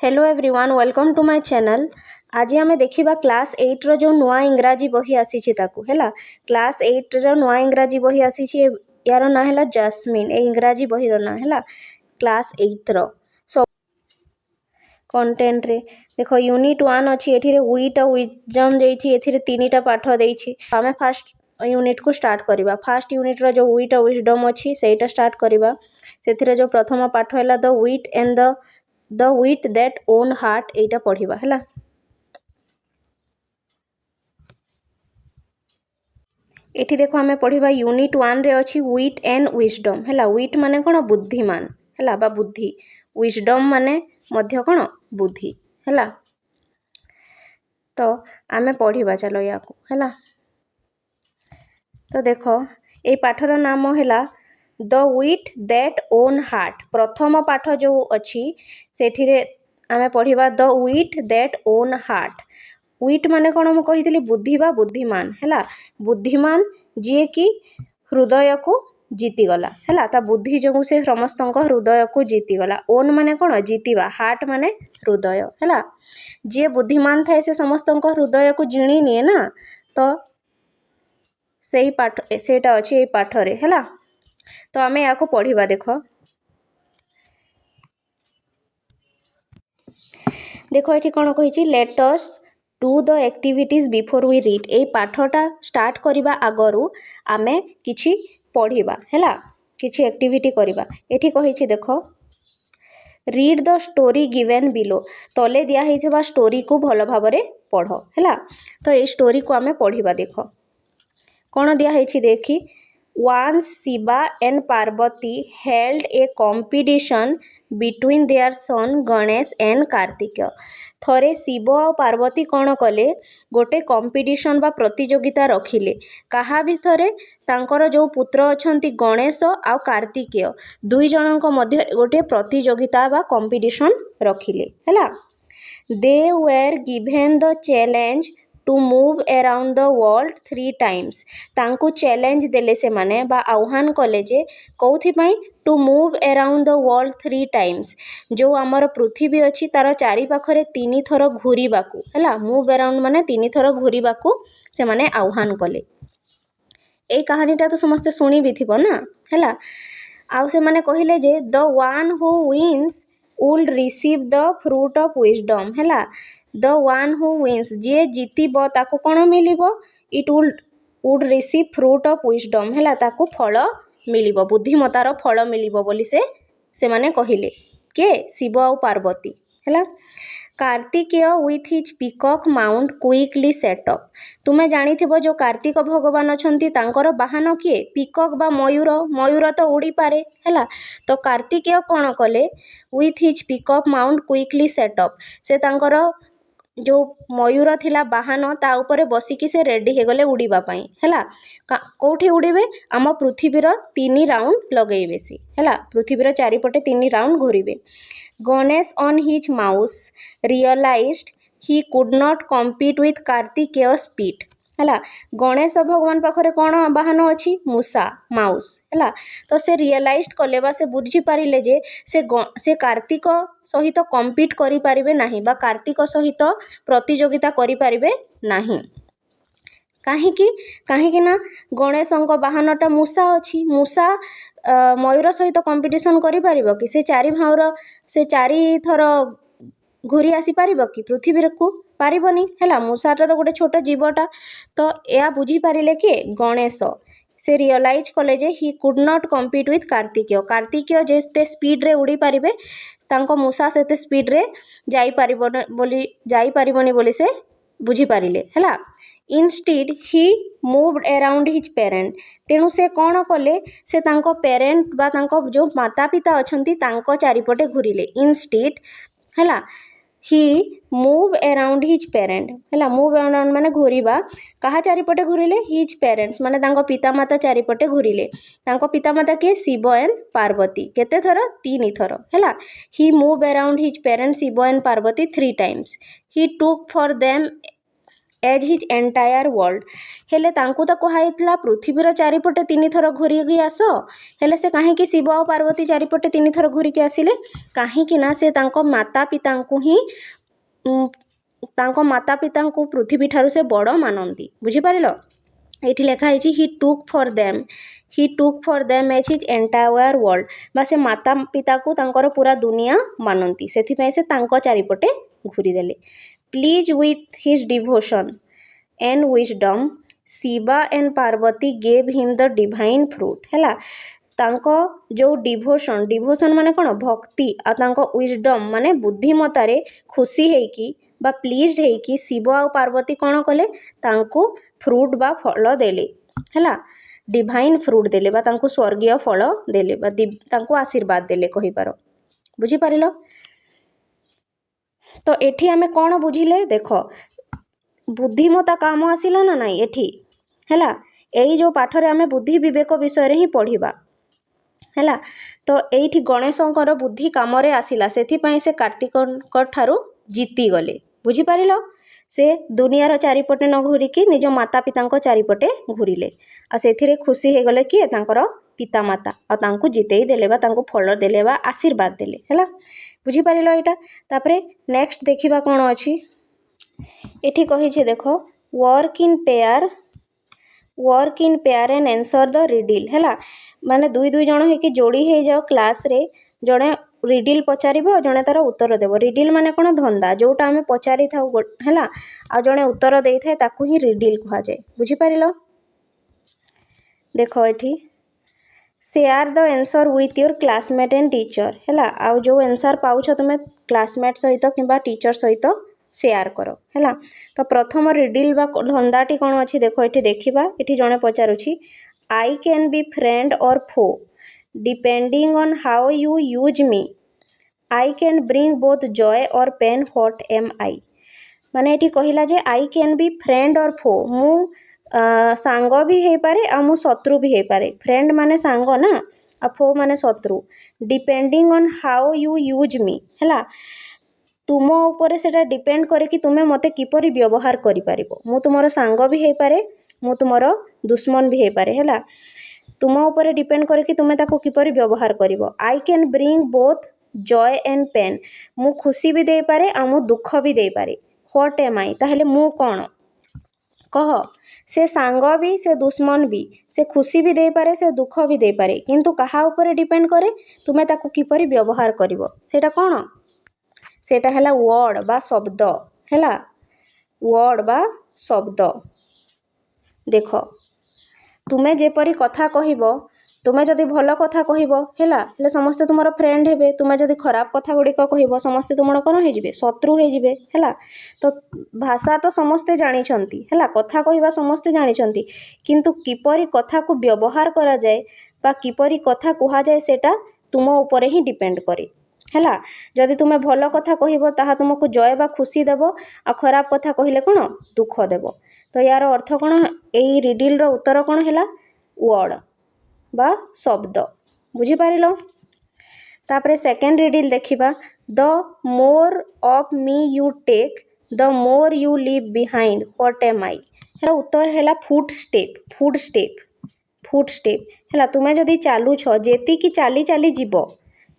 Hello everyone welcome to my channel. आज आम देखा क्लास 8 रो जो नुआ इंग्राजी बही आसी है क्लास 8 रो नुआ इंग्राजी बही आसी यार ना है जस्मिन। ए इंग्राजी बही रो ना है क्लास 8 रो सब कंटेंट रे देखो यूनिट 1 अच्छी एठी वीट और विजडम देछि एथिरे तीनटा पाठ देछि। आमे फर्स्ट यूनिट को स्टार्ट करबा। फर्स्ट यूनिट रो जो वीट और विजडम अच्छी सेटा स्टार्ट करबा। सेथिरे जो प्रथम पाठ हैला the wheat and the wit that won heart एटा पढ़िबा हैला। एठी देखो आमे पढ़िबा यूनिट 1 रे अछि वीट एंड विजडम हैला। वीट माने कोन बुद्धिमान हैला बा बुद्धि, विजडम माने मध्य कोन बुद्धि हैला। तो आमे पढ़िबा चलो याको हैला। तो देखो ए पाठर नाम हैला the wit that won heart. प्रथम पाठ जो अच्छी सेठिरे आमे पढ़िबा the wit that won heart. Wit माने कोन मु कहितली बुद्धि बा बुद्धिमान हैला। बुद्धिमान जे कि हृदय को जीती गला हैला। ता बुद्धि जो से समस्तक हृदय को जीती गला। ओन माने कोन जीतीबा, हार्ट माने हृदय हैला। जे बुद्धिमान थाए से समस्तक हृदय को जिणी निए ना। तो सेही पाठ सेटा अछि ए पाठ रे हैला। तो आमे याको पढ़िबा देखो देखो ये कौन कही let us do the activities before we read. ए पाठटा स्टार्ट करबा आगरु आमे किछि पढ़िबा हैला, किछि एक्टिविटी करबा। एठी कहिछि देखो read the story given below. तले दिया हेइथबा स्टोरी को भलो भाबरे पढ़ो हैला। तो ए स्टोरी को आमे पढ़िबा देखो कौन दिया हेछि देखी। Once Shiva and Parvati held a competition between their son Ganesh and Kartikeya। थरे शिव और पार्वती कौन कले गोटे कंपटीशन बा प्रतियोगिता रखिले कहा विषय तांकर जो पुत्र अछंती गणेश आ कार्तिकेय दुई जनक मध्य गोटे प्रतियोगिता बा कंपटीशन रखिले हैला। They were given the challenge to move around the world 3 times. तांको चैलेंज देले से माने बा आह्वान कले जे कौथि पई to move around the world 3 times. जो आमर पृथ्वी अछि तार चारि पाखरे 3 थर घुरीबाकू हैला। मूव अराउंड माने 3 थर घुरीबाकू से माने आह्वान कले। ए कहानीटा तो समस्त सुनी भी थिबो ना हैला। आउ से माने कहिले जे the one who wins will receive the fruit of wisdom हैला। द वन हु विन्स जे जीतिबो ताको कोन मिलिबो it would receive fruit of wisdom हैला। ताको फल मिलिबो, बुद्धिमतार फल मिलिबो बोली से माने कहिले के शिव और पार्वती हैला। Kartikeya with his peacock mount quickly setup. तुमे जानी थिबो जो कार्तिक भगवान अछंती तांकर बाहन किए पिकॉक बा मयूर। मयूर तो उड़ी पारे हैला। तो कार्तिकेय कोन कले with his peacock mount quickly setup. से तांकर जो मयूर थिला बाहन ता ऊपर बसिकी से रेडी हे गले उड़ीबा पई हैला। कोठी उड़ीबे आम पृथ्वीर 3 राउंड लगेइबे सी हैला। पृथ्वीर चारिपटे 3 राउंड घुरीबे। Ganesh on his mouse realized he could not compete with Kartikeya speed हैला। गणेश भगवान पाखरे कौन बाहन अच्छी मूषा माउस हैला। तो से रियलाइज कले बा से बुझी पारिले जे से कार्तिक सहित कम्पीट करि पारिबे नाही बा कार्तिक सहित प्रतियोगिता करि पारिबे नाही। काहीकि ना गणेशंक बाहनटा मूषा अच्छी। मूषा मयूर सहित कंपटीशन करि पारिबो कि से 4 भाउर से 4 थर घूरी आसी पारिबो कि पृथ्वी को पारिबनी हैला। मूषाटा तो गोटे छोट जीवटा। तो या बुझी पारिले कि गणेश से रियलाइज कले जे he could not compete with Kartikeya. Kartikeya जेते स्पीड रे उड़ी पारिबे तांको मूषा सेते स्पीड रे जाई पारिबनी बोली से बुझी पारिले हैला। इनस्टीड ही मूव्ड अराउंड हिज पेरेंट। तेणु से कौन कले से तांको पेरेंट बा तांको जो माता पिता अछंती तांको चारिपटे घुरिले। इनस्टीड हैला he move around his parent हैला। मूव अराउंड माने घुरीबा कहा चारिपटे घुरिले हिज पेरेंट्स माने तांको पिता माता चारिपटे घुरिले। तांको पिता माता के शिव एंड पार्वती केते थर 3 थर हैला। He move around his parents Shiva and Parvati 3 times. He took for them as his entire world हेले तांकु तो कहाइतला पृथ्वीर चारिपटे 3 थर घूरिकी आस हेले से कहीं शिव और पार्वती चारिपटे 3 थर घूरिकी आसिले कहीं ना से तांको माता पिता को ही तांको माता पिता को पृथ्वी ठारू से बड़ मानती बुझीपार ये लिखाई he took for them as his entire world बा से माता पिता को तांकर पूरा दुनिया मानती से तांको चारिपटे घूरीदेले please with his devotion and wisdom Shiva and Parvati gave him the divine fruit है तांको जो डिवोशन माने कौन भक्ति आ तांको विजडम माने बुद्धिमतारे खुशी हेकी बा प्लीज्ड हेकी शिव आ पार्वती कौन कले तांको फ्रूट बा फल देले है डिवाइन फ्रूट देले बा तांको स्वर्गीय फल देले बा तांको आशीर्वाद देले कहि पारो बुझी पारिलो। तो एठी आमे कौन बुझिले देख बुद्धिमता काम आसिला ना नाई एठी हैला एई जो पाठरे आमे बुद्धि विवेक विषय रे ही पढ़िबा हैला। तो एठी गणेशंकर बुद्धि काम रे आसिला सेथि से कार्तिक ठारू जीती गले बुझी पारिलो से दुनियार चारिपटे न घूरिकी निज माता पिता चारिपटे घूरिले आ सेथिरे खुशी हो गले किए तांकर पिता माता आ तांको जितेई देले बा तांको फल देले बा आशीर्वाद देले हैला बुझी पारिलो एटा। तापरे नेक्स्ट देखिबा कोन अछि एठी कहि छे देखो work in pair and answer the riddle हैला माने दुई दुई जण हे कि जोड़ी हे जाओ क्लास रे जणे रिडल पचारिबो जणे तार उत्तर देबो रिडल माने कोन धंदा जोटा आमे पचारि थाउ हैला आ जणे उत्तर देई थाए ताकू ही रिडल कहा जाय बुझी पारिलो। देखो एठी share the answer with your classmate and teacher हैला आ जो आंसर पाउछ तुमे क्लासमेट सहित किबा टीचर सहित शेयर करो हैला। तो प्रथम रिडल बा धंदाटी कोन अछि देखो एठी देखिबा एठी जणे पचारुछि I can be friend or foe depending on how you use me I can bring both joy or pain what am I माने एठी कहिला जे I can be friend or foe मु सांग भी हे पारे आ मु शत्रु भी हे पारे फ्रेंड माने सांग ना आ फो माने शत्रु depending on how you use मी हैला तुम ऊपर सेटा डिपेंड करे कि तुमे मते किपरि व्यवहार करि पारिबो मु तुमरो सांग भी हे पारे मु तुमरो दुश्मन भी हे पारे हैला तुम ऊपर डिपेंड करे कि तुमे ताको किपरि व्यवहार करिवो I can bring both joy and pain मु खुशी भी दे पारे आ मु दुख भी दे पारे व्हाट एम आई ताहले मु कोन कह से सांग भी से दुश्मन भी से खुशी भी दे पारे से दुख भी दे पारे किंतु कहा ऊपर डिपेंड करे तुमे ताको किपरि व्यवहार करिवो सेटा कोन सेटा हैला वर्ड बा शब्द हैला वर्ड बा शब्द देखो तुमे जेपरी कथा कहिबो तुमे जदि भल कथा कहिबो हैला हेले समस्ते तुमरो फ्रेंड हेबे तुमे जदि खराब कथा गुडी कहिबो समस्ते तुमरो कोन हे जिवे शत्रु हे जिवे हैला। तो भाषा तो समस्ते जानि छंती हैला कथा कहिबा समस्ते जानि छंती किंतु किपरी कथा को व्यवहार करा जाए बा किपरी कथा कुहा जाए सेटा तुम ऊपर ही डिपेंड करे हैला। जदि तुमे भल कथा कहिबो ताहा तुमको जय बा खुशी देबो आ खराब कथा कहिले कोन दुख देबो। तो यार अर्थ कोन एई रिडल रो उत्तर कोन हैला वर्ड बा शब्द बुझी पारिलो। तापरे सेकेंड रिडल देखिबा the more of me you take the more you leave behind what am I हेरा उत्तर हैला फुट स्टेप हैला तुमे जदि चालू छ जेती की चाली चाली जीवो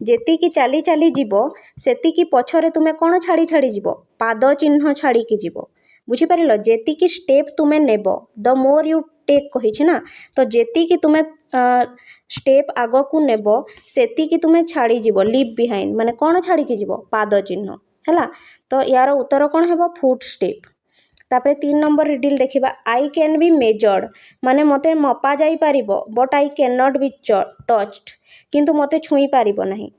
जेती की चाली चाली जीवो सेती की पछरे तुमे कोन छाड़ी छाड़ी जीवो पाद चिन्ह छाड़ी की जीवो बुझी पारिलो जेती की स्टेप तुमे नेबो द मोर यू टेक कहि छी ना तो जेती की तुमे स्टेप आगो को नेबो सेती की तुमे छाड़ी जीवो लीव बिहाइंड माने कोन छाड़ी की जीवो पाद चिन्ह हैला। तो यार उत्तर कोन हेबो फुट स्टेप। तापरे 3 नंबर रिडल देखिबा आई कैन बी मेजर्ड माने मते मपा जाई पारिबो but I can not be touched किंतु मते छुई पारिबो नाही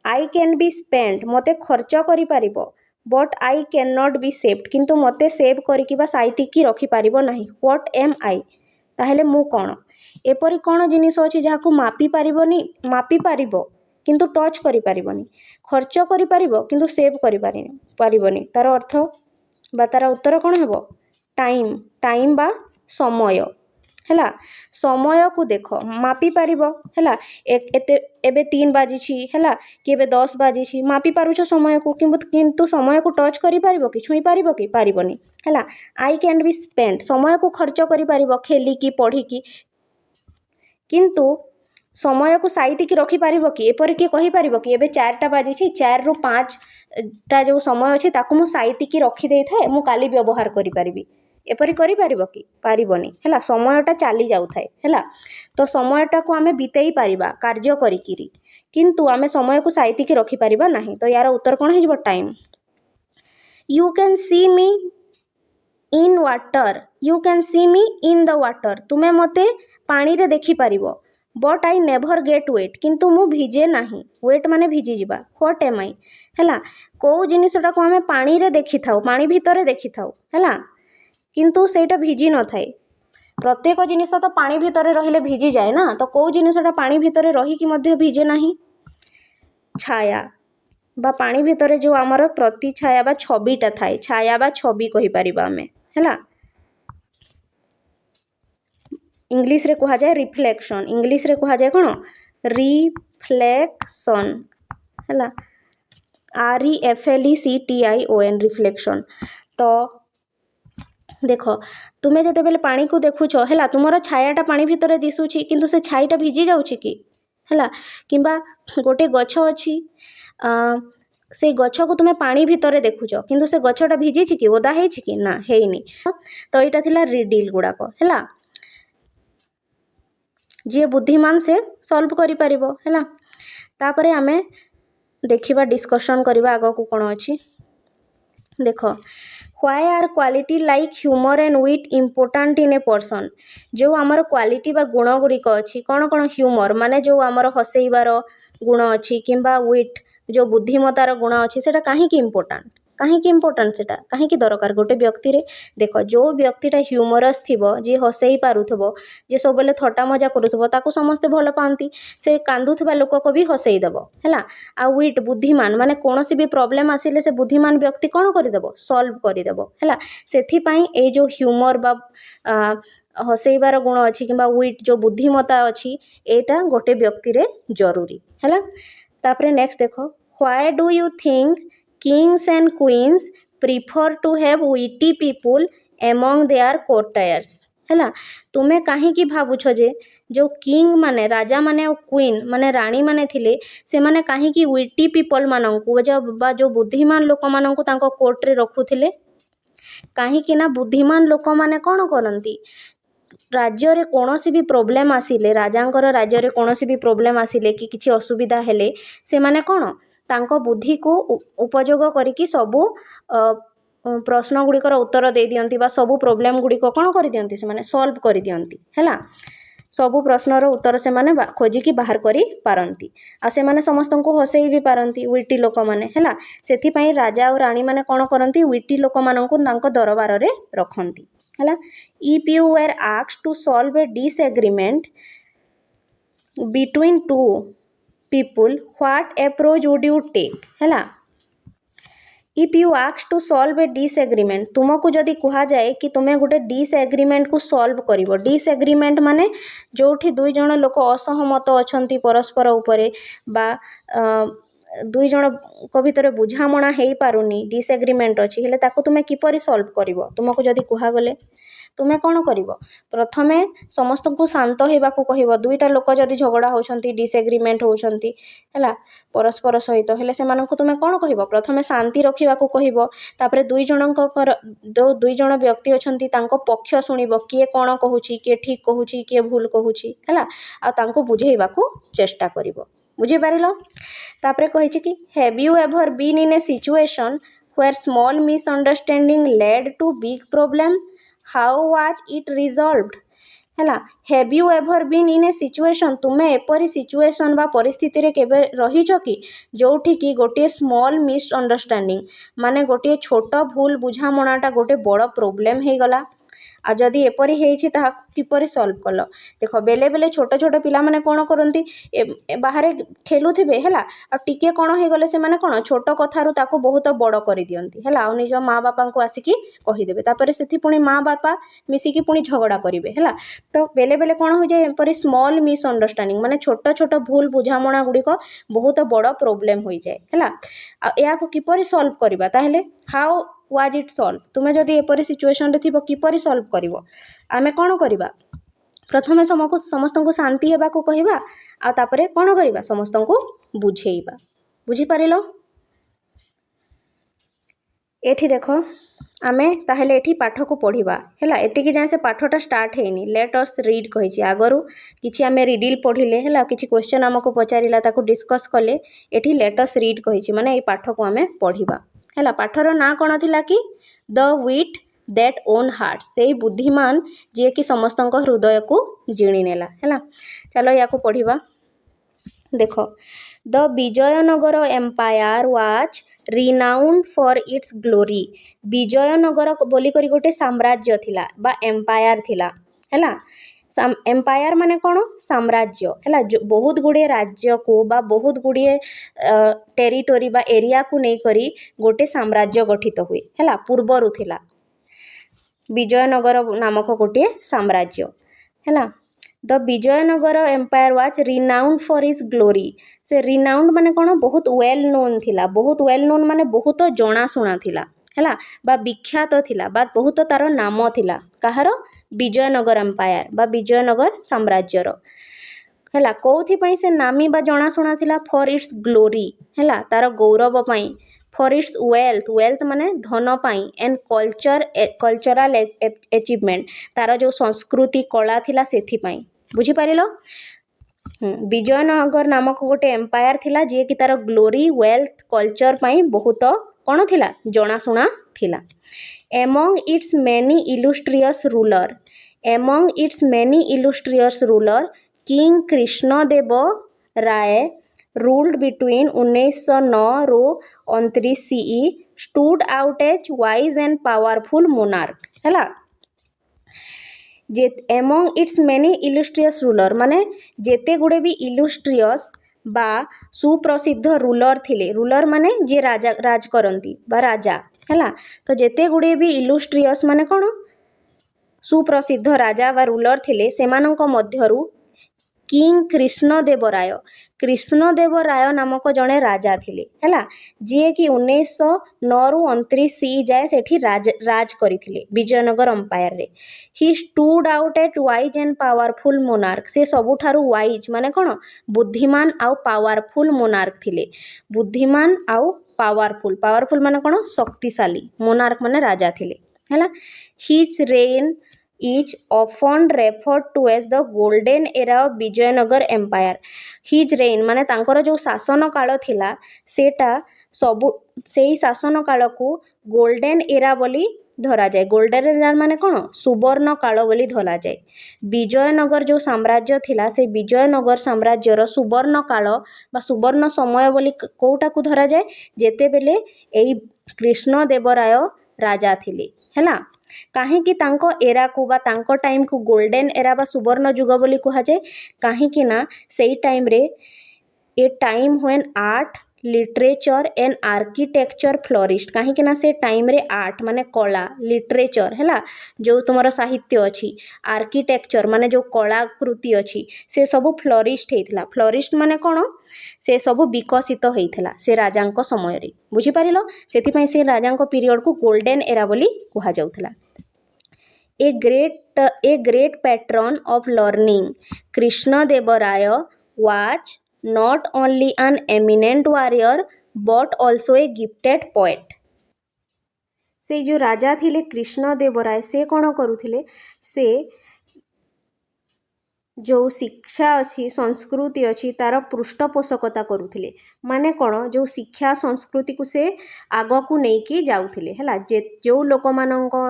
आई कैन बी स्पेंड मते खर्च करि पारिबो but I can not be saved किंतु मते सेव करिकि बा साइति की रखि पारिबो नाही व्हाट एम आई ताहेले मु कोन एपरि कोन जिनिस अछि जाहाकू मापी पारिबो किंतु टच करि पारिबोनी खर्च करि पारिबो किंतु सेव करि पारिबोनी तार अर्थ बा तार उत्तर कोन हेबो टाइम बा समय ହେଲା ସମୟକୁ ଦେଖ ମାପି ପାରିବ ହେଲା ଏବେ 3 ବାଜିଛି ହେଲା କି ଏବେ 10 ବାଜିଛି ମାପି ପାରୁଛ ସମୟକୁ କିନ୍ତୁ ସମୟକୁ ଟଚ୍ କରିପାରିବ କି ଛୁଇଁ ପାରିବ କି ପାରିବନି ହେଲା ଆଇ କ୍ୟାନ୍ ବି ସ୍ପେଣ୍ଡ ସମୟକୁ ଖର୍ଚ୍ଚ କରିପାରିବ ଖେଳିକି ପଢ଼ିକି କିନ୍ତୁ ସମୟକୁ ସାଇତିକି ରଖିପାରିବ କି ଏପରିକି କହିପାରିବ କି ଏବେ 4ଟା ବାଜିଛି 4ରୁ 5ଟା ଯେଉଁ ସମୟ ଅଛି ତାକୁ ମୁଁ ସାଇତିକି ରଖିଦେଇଥାଏ ମୁଁ କାଲି ବ୍ୟବହାର କରିପାରିବି ଏପରି କରିପାରିବ କି ପାରିବନି ହେଲା ସମୟଟା ଚାଲି ଯାଉଥାଏ ହେଲା ତ ସମୟଟାକୁ ଆମେ ବିତେଇ ପାରିବା କାର୍ଯ୍ୟ କରିକିରି କିନ୍ତୁ ଆମେ ସମୟକୁ ସାଇତିକି ରଖିପାରିବା ନାହିଁ ତ ୟାର ଉତ୍ତର କ'ଣ ହେଇଯିବ time you can see me in water you can see me in the water ତୁମେ ମୋତେ ପାଣିରେ ଦେଖିପାରିବ but I never get wet କିନ୍ତୁ ମୁଁ ଭିଜେ ନାହିଁ ୱେଟ୍ ମାନେ ଭିଜିଯିବା ହ୍ୱାଟ୍ ଏମ୍ ଆଇ ହେଲା କେଉଁ ଜିନିଷଟାକୁ ଆମେ ପାଣିରେ ଦେଖିଥାଉ ପାଣି ଭିତରେ ଦେଖିଥାଉ ହେଲା କିନ୍ତୁ ସେଇଟା ଭିଜି ନଥାଏ ପ୍ରତ୍ୟେକ ଜିନିଷ ତ ପାଣି ଭିତରେ ରହିଲେ ଭିଜିଯାଏ ନା ତ କେଉଁ ଜିନିଷଟା ପାଣି ଭିତରେ ରହିକି ମଧ୍ୟ ଭିଜେ ନାହିଁ ଛାୟା ବା ପାଣି ଭିତରେ ଯେଉଁ ଆମର ପ୍ରତିଛାୟା ବା ଛବିଟା ଥାଏ ଛାୟା ବା ଛବି କହିପାରିବା ଆମେ ହେଲା ଇଂଲିଶରେ କୁହାଯାଏ ରିଫ୍ଲେକ୍ସନ୍ ଇଂଲିଶରେ କୁହାଯାଏ କ'ଣ ରିଫ୍ଲେକ୍ସନ୍ ହେଲା REFLECTION ରିଫ୍ଲେକ୍ସନ୍ ତ ଦେଖ ତୁମେ ଯେତେବେଳେ ପାଣିକୁ ଦେଖୁଛ ହେଲା ତୁମର ଛାୟାଟା ପାଣି ଭିତରେ ଦିଶୁଛି କିନ୍ତୁ ସେ ଛାଇଟା ଭିଜି ଯାଉଛି କି ହେଲା କିମ୍ବା ଗୋଟେ ଗଛ ଅଛି ସେଇ ଗଛକୁ ତୁମେ ପାଣି ଭିତରେ ଦେଖୁଛ କିନ୍ତୁ ସେ ଗଛଟା ଭିଜିଛି କି ଓଦା ହେଇଛି କି ନା ହେଇନି ତ ଏଇଟା ଥିଲା ରିଡିଲ୍ ଗୁଡ଼ାକ ହେଲା ଯିଏ ବୁଦ୍ଧିମାନ ସେ ସଲ୍ଭ କରିପାରିବ ହେଲା ତାପରେ ଆମେ ଦେଖିବା ଡିସ୍କସନ୍ କରିବା ଆଗକୁ କ'ଣ ଅଛି ଦେଖ why are quality like humour and wit important in a person ଯେଉଁ ଆମର କ୍ୱାଲିଟି ବା ଗୁଣ ଗୁଡ଼ିକ ଅଛି କ'ଣ କ'ଣ ହ୍ୟୁମର୍ ମାନେ ଯେଉଁ ଆମର ହସେଇବାର ଗୁଣ ଅଛି କିମ୍ବା ୱିଟ୍ ଯେଉଁ ବୁଦ୍ଧିମତାର ଗୁଣ ଅଛି ସେଇଟା କାହିଁକି ଇମ୍ପୋର୍ଟାଣ୍ଟ ସେଇଟା କାହିଁକି ଦରକାର ଗୋଟେ ବ୍ୟକ୍ତିରେ ଦେଖ ଯେଉଁ ବ୍ୟକ୍ତିଟା ହ୍ୟୁମରସ୍ ଥିବ ଯିଏ ହସେଇ ପାରୁଥିବ ଯିଏ ସବୁବେଳେ ଥଟ୍ଟା ମଜା କରୁଥିବ ତାକୁ ସମସ୍ତେ ଭଲ ପାଆନ୍ତି ସେ କାନ୍ଦୁଥିବା ଲୋକକୁ ବି ହସେଇ ଦେବ ହେଲା ଆଉ ୱିଟ୍ ବୁଦ୍ଧିମାନ ମାନେ କୌଣସି ବି ପ୍ରୋବ୍ଲେମ୍ ଆସିଲେ ସେ ବୁଦ୍ଧିମାନ ବ୍ୟକ୍ତି କ'ଣ କରିଦେବ ସଲ୍ଭ କରିଦେବ ହେଲା ସେଥିପାଇଁ ଏଇ ଯେଉଁ ହ୍ୟୁମର ବା ହସେଇବାର ଗୁଣ ଅଛି କିମ୍ବା ୱିଟ୍ ଯେଉଁ ବୁଦ୍ଧିମତା ଅଛି ଏଇଟା ଗୋଟେ ବ୍ୟକ୍ତିରେ ଜରୁରୀ ହେଲା ତାପରେ ନେକ୍ସଟ ଦେଖ why do you think kings and queens prefer to have witty people among their courtiers ହେଲା ତୁମେ କାହିଁକି ଭାବୁଛ ଯେ ଯେଉଁ କିଙ୍ଗ ମାନେ ରାଜା ମାନେ ଆଉ କୁଇନ୍ ମାନେ ରାଣୀ ମାନେ ଥିଲେ ସେମାନେ କାହିଁକି ୱିଟି ପିପଲ୍ ମାନଙ୍କୁ ବା ଯେଉଁ ବୁଦ୍ଧିମାନ ଲୋକମାନଙ୍କୁ ତାଙ୍କ କୋର୍ଟରେ ରଖୁଥିଲେ କାହିଁକି ନା ବୁଦ୍ଧିମାନ ଲୋକମାନେ କ'ଣ କରନ୍ତି ରାଜ୍ୟରେ କୌଣସି ବି ପ୍ରୋବ୍ଲେମ୍ ଆସିଲେ ରାଜାଙ୍କର ରାଜ୍ୟରେ କୌଣସି ବି ପ୍ରୋବ୍ଲେମ୍ ଆସିଲେ କି କିଛି ଅସୁବିଧା ହେଲେ ସେମାନେ କ'ଣ ତାଙ୍କ ବୁଦ୍ଧିକୁ ଉପଯୋଗ କରିକି ସବୁ ପ୍ରଶ୍ନ ଗୁଡ଼ିକର ଉତ୍ତର ଦେଇଦିଅନ୍ତି ବା ସବୁ ପ୍ରୋବ୍ଲେମ୍ ଗୁଡ଼ିକ କ'ଣ କରିଦିଅନ୍ତି ସେମାନେ ସଲ୍ଭ କରିଦିଅନ୍ତି ହେଲା ସବୁ ପ୍ରଶ୍ନର ଉତ୍ତର ସେମାନେ ଖୋଜିକି ବାହାର କରିପାରନ୍ତି ଆଉ ସେମାନେ ସମସ୍ତଙ୍କୁ ହସେଇ ବି ପାରନ୍ତି ୱିଟି ଲୋକମାନେ ହେଲା ସେଥିପାଇଁ ରାଜା ଆଉ ରାଣୀମାନେ କ'ଣ କରନ୍ତି ୱିଟି ଲୋକମାନଙ୍କୁ ତାଙ୍କ ଦରବାରରେ ରଖନ୍ତି ହେଲା if you were asked to solve a disagreement between two people what approach would you take ହେଲା if you ask to solve a disagreement तुमको जदि कहा जाए कि तुम्हें गोटे डिसएग्रीमेंट को सॉल्व करिवो डिसएग्रीमेंट माने जोठी दुई जण लोक असहमत अछंती परस्पर उपरे बा दुई जण को भितर बुझामणा हेई पारुनी डिसएग्रीमेंट अछि हेले ताको तुमे किपरि सॉल्व करिवो तुमको जदि कहा गले तुमे कौन कर प्रथमे समस्त को शांत होगा कह दुईटा लोक जदि झगड़ा होती डिसएग्रीमेंट होती है परस्पर सहित हेले से तुम कौन कह प्रथमे शांति रखा कह दुई दुई जन व्यक्ति अच्छा पक्ष शुणव किए कौन कहूँ किए ठीक कहूँ किए भूल कहूँ है बुझेबा चेष्टा कर बुझीपार तापर कही कि have you ever been in a situation where small misunderstanding led to big problem how was it resolved है have you ever been in a situation तुम्हें एपरी सिचुएशन बा परिस्थिति रे केबे रहिछ कि जोठी कि गोटे स्मॉल मिसअंडरस्टैंडिंग माने गोटे छोट भूल बुझामणाटा गोटे बड़ प्रॉब्लम हे गला आ जदि एपरि हेछि ताहा किपरि सॉल्व कल देख बेले बेले छोट छोट पिला माने कोन करंती बाहर खेलुथिबे हैला आ टिके कोन हे गले से माने कोन छोट कथारु ताको बहुत बड़ करि दियंती हैला आ निज माँ बापा को आसिकी कहि देबे तापर सेथि पुणी माँ बापा मिसिकी पुणी झगड़ा करिवे हैला तो बेले बेले कोन हो जाय एपरि स्मॉल मिसअंडरस्टैंडिंग माने छोट छोट भूल बुझामणा गुडी को बहुत बड़ प्रॉब्लम होई जाय हैला आ या को किपरि सॉल्व करबा ताहेले हाउ वाज इट सॉल्व तुमे जदि एपरि सिचुएशन रे थिबो किपरि सॉल्व करिवो आमे कोन करबा प्रथमे समस्त को शांति हेबा को कहिबा आ तापरे कोन करबा समस्त को बुझेइबा बुझी पारिलो एठी देखो आमे ताहेले एठी पाठ को पढ़िबा हैला एतिकी जाय से पाठटा स्टार्ट हेनी लेट अस रीड कहिछि आगरु किछि आमे रीडिल पढ़िले हैला किछि क्वेश्चन हमको पचारिला ताको डिस्कस कले एठी लेट अस रीड कहिछि माने ए पाठ को आमे पढ़िबा हैला पाठर ना कोन थिला कि the wheat that won heart से बुद्धिमान जे कि समस्त हृदय को जिणी नेला हैला चलो या को पढ़िबा देखो the Vijayanagara empire was renowned for its glory Vijayanagara बोली करी गोटे साम्राज्य थिला बा एम्पायर थिला हैला एम्पायर माने कोन साम्राज्य हैला बहुत गुड़े राज्य को बा बहुत गुड़े टेरिटोरी बा एरिया को नहीं करी गोटे साम्राज्य गठित हुए हैला पूर्वरु थिला विजयनगर नामक गोटे साम्राज्य हैला the Vijayanagara empire was renowned for its glory से रिनाउंड माने कोन बहुत वेल नोन थिला बहुत वेल नोन माने बहुत जना सुना थिला हैला बा विख्यात थिला बा बहुत तार नाम थिला कहार विजयनगर एम्पायर बा विजयनगर साम्राज्य रो हैला कोथि पई से नामी बा जना सुना थिला फॉर इट्स ग्लोरी हैला तार गौरव पई फॉर इट्स वेल्थ माने धन पाई एंड कल्चरल अचीवमेंट तार जो संस्कृति कला थिला सेथि पाई बुझी पारिलो विजयनगर नामक गोटे एम्पायर थिला जे कि तार ग्लोरी वेल्थ कल्चर पाई बहुत कोन थिला जना सुना थिला among its many illustrious ruler king Krishnadeva Raya ruled between 1909 रो 29 CE stood out as wise and powerful monarch हैला जे among its many illustrious ruler माने जेते गुडे भी illustrious बा सुप्रसिद्ध रूलर थिले रूलर माने जे राजा राज करंती बा राजा हैला तो जेते गुडे भी illustrious माने कोन सुप्रसिद्ध राजा बा रूलर थिले सेमानंक मध्यरु किंग कृष्णदेव राय नामक जड़े राजा थिले हैला जे कि 1909 रु 29 सी जाए सेठी राज करिथिले विजयनगर एम्पायर रे he stood out at wise and powerful monarch से सबुठारु वाइज माने कोन बुद्धिमान आउ पावरफुल मोनार्क थिले बुद्धिमान आउ पावरफुल माने कोन शक्तिशाली मोनार्क माने राजा थिले हैला his reign is often referred to as the golden era of Vijayanagara empire his reign माने तांकर जो शासन काल थिला सेटा सबु सेही शासन काल को गोल्डन एरा बोली धरा जाए गोल्डन एरा माने कोन सुवर्ण काल बोली धरा जाए विजयनगर जो साम्राज्य थिला से विजयनगर साम्राज्य रो सुवर्ण काल बा सुवर्ण समय बोली कोटा को धरा जाए जेते बेले एई कृष्णदेवराय राजा थिले हैला काहे कि तांको एरा को बा तांको टाइम को गोल्डन एरा बा सुवर्ण युग बोली कहा जाए काहे कि ना सेही टाइम रे ए time when art literature and architecture florist काहे कि ना से टाइम रे आर्ट माने कला लिटरेचर हैला जो तुमरो साहित्य अछि आर्किटेक्चर माने जो कलाकृति अछि से सब फ्लोरिस्ट हेथिला फ्लोरिस्ट माने कोन से सब विकसित हेथिला से राजांको समय रे बुझी पारिलो सेति पई से राजांको पीरियड को गोल्डन एरा बोली कहा जाउथला a great patron of learning Krishnadevaraya was not only an eminent warrior but also a gifted poet से जो राजा थिले कृष्णदेवराय से कौन करुथिले से जो शिक्षा अच्छी संस्कृति अच्छी तार पृष्ठपोषकता करुथिले माने कौन जो शिक्षा संस्कृति को से आग को लेकिन जाउथिले हैला जो लोक मानक